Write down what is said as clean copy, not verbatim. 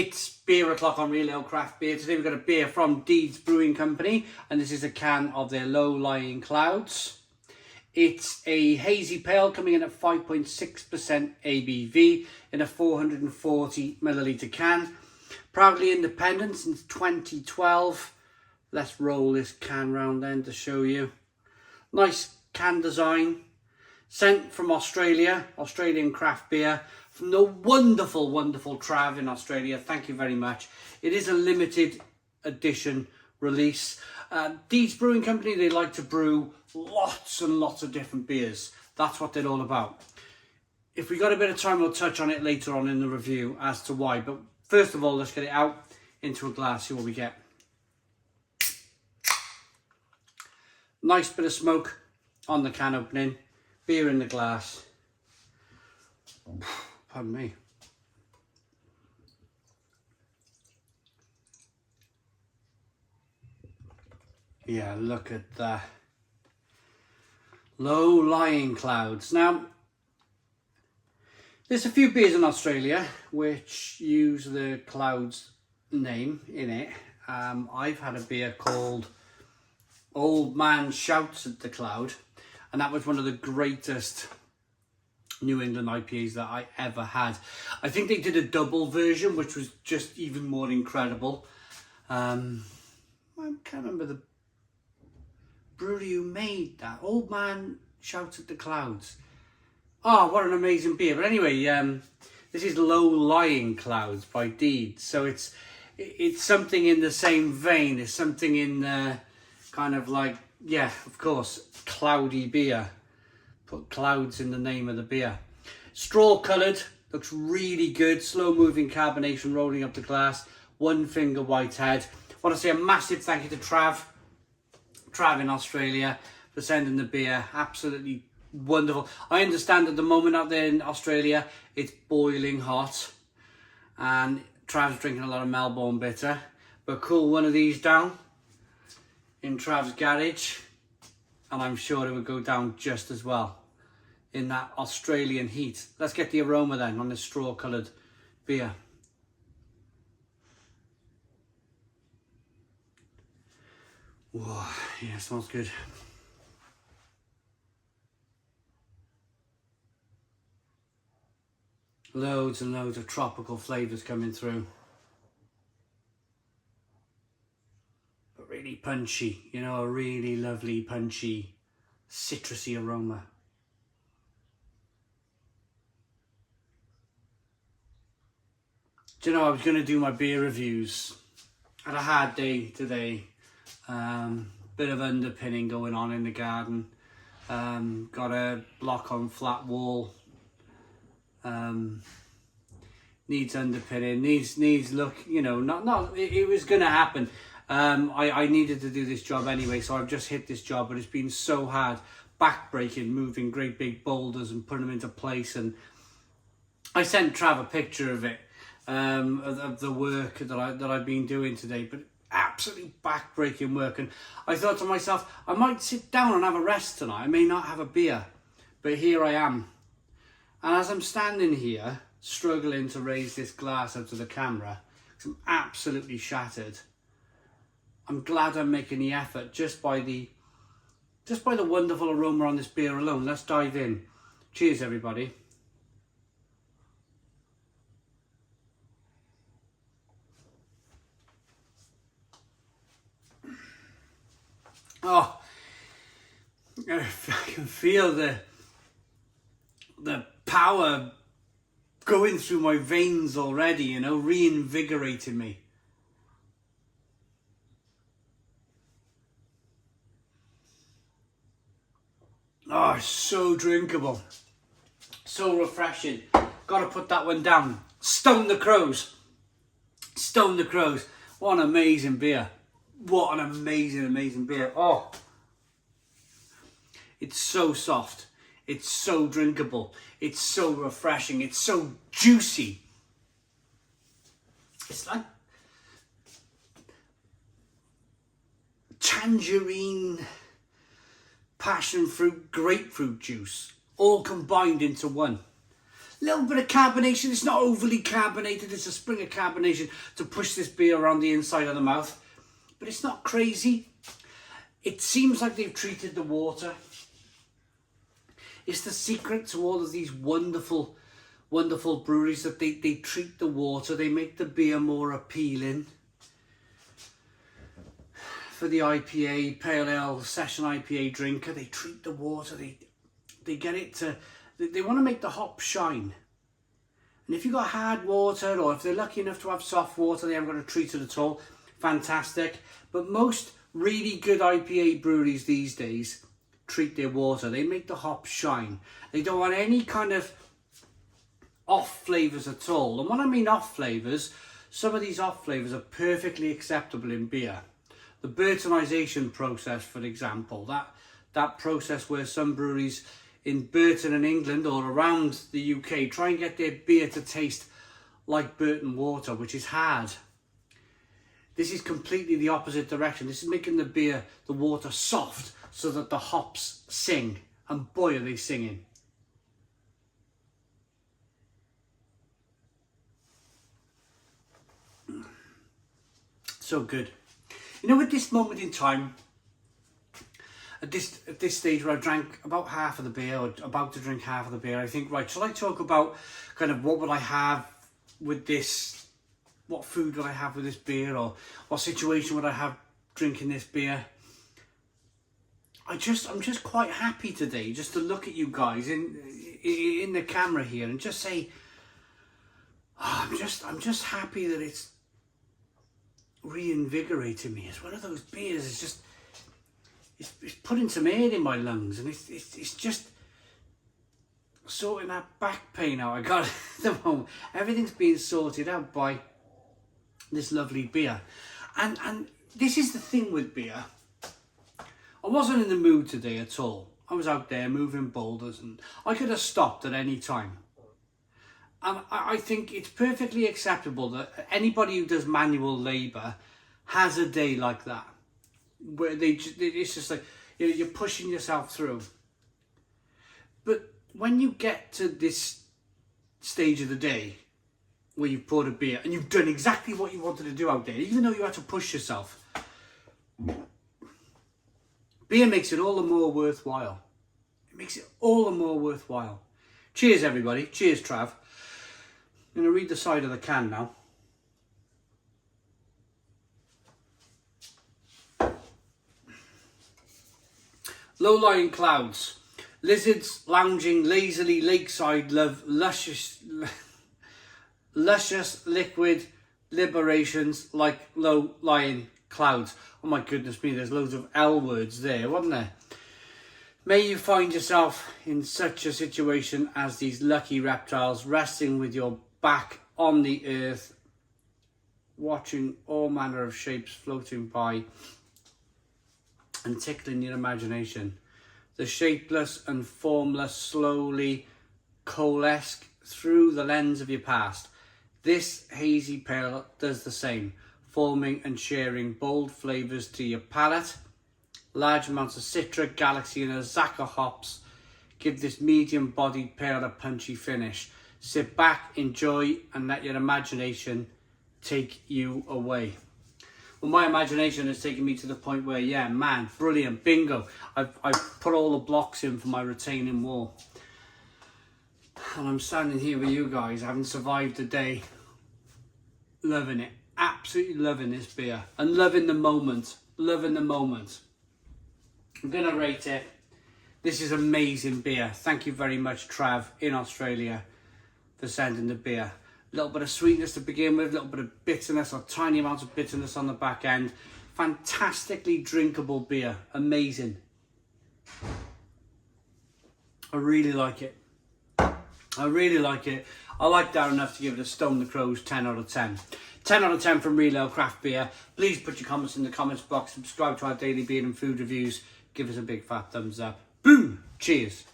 It's Beer O'Clock on Real Ale Craft Beer. Today we've got a beer from Deeds Brewing Company, and this is a can of their Low-Lying Clouds. It's a hazy pale coming in at 5.6% ABV in a 440 milliliter can. Proudly independent since 2012. Let's roll this can round then to show you. Nice can design. Sent from Australia, Australian craft beer. From the wonderful, wonderful Trav in Australia. Thank you very much. It is a limited edition release. Deeds Brewing Company, they like to brew lots and lots of different beers. That's what they're all about. If we got a bit of time, we'll touch on it later on in the review as to why. But first of all, let's get it out into a glass, see what we get. Nice bit of smoke on the can opening. Beer in the glass. Pardon me. Yeah, look at that. Low-Lying Clouds. Now, there's a few beers in Australia which use the Clouds name in it. I've had a beer called Old Man Shouts at the Cloud, and that was one of the greatest New England IPAs that I ever had. I think they did a double version, which was just even more incredible. I can't remember the brewery who made that. Old Man Shouts at the Clouds. Oh, what an amazing beer. But anyway, this is Low-Lying Clouds by Deeds. So it's something in the same vein. It's something in kind of like, yeah, of course, cloudy beer. Put clouds in the name of the beer. Straw coloured, looks really good. Slow moving carbonation rolling up the glass. One finger white head. I want to say a massive thank you to Trav in Australia for sending the beer. Absolutely wonderful. I understand at the moment out there in Australia, it's boiling hot. And Trav's drinking a lot of Melbourne bitter. But cool one of these down in Trav's garage, and I'm sure it would go down just as well in that Australian heat. Let's get the aroma then on this straw coloured beer. Whoa, yeah, it smells good. Loads and loads of tropical flavours coming through. Really punchy, you know, a really lovely punchy citrusy aroma. Do you know, I was going to do my beer reviews. Had a hard day today. Bit of underpinning going on in the garden. Got a block on flat wall. Needs underpinning. Needs look, you know, it was going to happen. I needed to do this job anyway, so I've just hit this job, but it's been so hard, back-breaking, moving great big boulders and putting them into place. And I sent Trav a picture of it, of the work that I've been doing today, but absolutely back-breaking work. And I thought to myself, I might sit down and have a rest tonight. I may not have a beer, but here I am. And as I'm standing here, struggling to raise this glass up to the camera, 'cause I'm absolutely shattered, I'm glad I'm making the effort just by the wonderful aroma on this beer alone. Let's dive in. Cheers, everybody. Oh, I can feel the power going through my veins already, you know, reinvigorating me. Oh, it's so drinkable. So refreshing. Got to put that one down. Stone the Crows. Stone the Crows. What an amazing beer. What an amazing, amazing beer. Oh. It's so soft. It's so drinkable. It's so refreshing. It's so juicy. It's like tangerine, passion fruit, grapefruit juice, all combined into one. A little bit of carbonation. It's not overly carbonated. It's a spring of carbonation to push this beer around the inside of the mouth. But it's not crazy. It seems like they've treated the water. It's the secret to all of these wonderful, wonderful breweries, that they treat the water. They make the beer more appealing. For the IPA, Pale Ale, Session IPA drinker, they treat the water. They get it to... They want to make the hops shine. And if you've got hard water, or if they're lucky enough to have soft water, they haven't got to treat it at all. Fantastic. But most really good IPA breweries these days treat their water. They make the hops shine. They don't want any kind of off flavours at all. And when I mean off flavours, some of these off flavours are perfectly acceptable in beer. The Burtonisation process, for example, that process where some breweries in Burton in England or around the UK try and get their beer to taste like Burton water, which is hard. This is completely the opposite direction. This is making the beer, the water, soft so that the hops sing. And boy, are they singing. So good. You know, at this moment in time, at this stage where I drank about half of the beer, or about to drink half of the beer, I think, right, shall I talk about kind of what would I have with this, what food would I have with this beer, or what situation would I have drinking this beer? I'm just quite happy today just to look at you guys in the camera here and just say, oh, I'm just happy that it's reinvigorating me. It's one of those beers. It's just it's putting some air in my lungs, and it's just sorting that back pain out I got at the moment. Everything's being sorted out by this lovely beer, and this is the thing with beer. I wasn't in the mood today at all. I was out there moving boulders, and I could have stopped at any time. And I think it's perfectly acceptable that anybody who does manual labour has a day like that, where it's just like, you know, you're pushing yourself through. But when you get to this stage of the day where you've poured a beer and you've done exactly what you wanted to do out there, even though you had to push yourself, beer makes it all the more worthwhile. It makes it all the more worthwhile. Cheers, everybody. Cheers, Trav. I'm going to read the side of the can now. Low-lying clouds. Lizards lounging lazily lakeside love luscious liquid liberations like low-lying clouds. Oh my goodness me, there's loads of L words there, wasn't there? May you find yourself in such a situation as these lucky reptiles, resting with your back on the earth, watching all manner of shapes floating by and tickling your imagination. The shapeless and formless slowly coalesce through the lens of your past. This hazy pale does the same, forming and sharing bold flavours to your palate. Large amounts of Citra, Galaxy and Azaka hops give this medium-bodied pale a punchy finish. Sit back, enjoy, and let your imagination take you away. Well, my imagination has taken me to the point where, yeah, man, brilliant, bingo. I've put all the blocks in for my retaining wall. And I'm standing here with you guys, having survived the day, loving it, absolutely loving this beer, and loving the moment, loving the moment. I'm going to rate it. This is amazing beer. Thank you very much, Trav, in Australia, for sending the beer. A little bit of sweetness to begin with, a little bit of bitterness, or tiny amounts of bitterness on the back end. Fantastically drinkable beer. Amazing. I really like it. I really like it. I like that enough to give it a Stone the Crows 10 out of 10. 10 out of 10 from Real Ale Craft Beer. Please put your comments in the comments box. Subscribe to our daily beer and food reviews. Give us a big fat thumbs up. Boom! Cheers.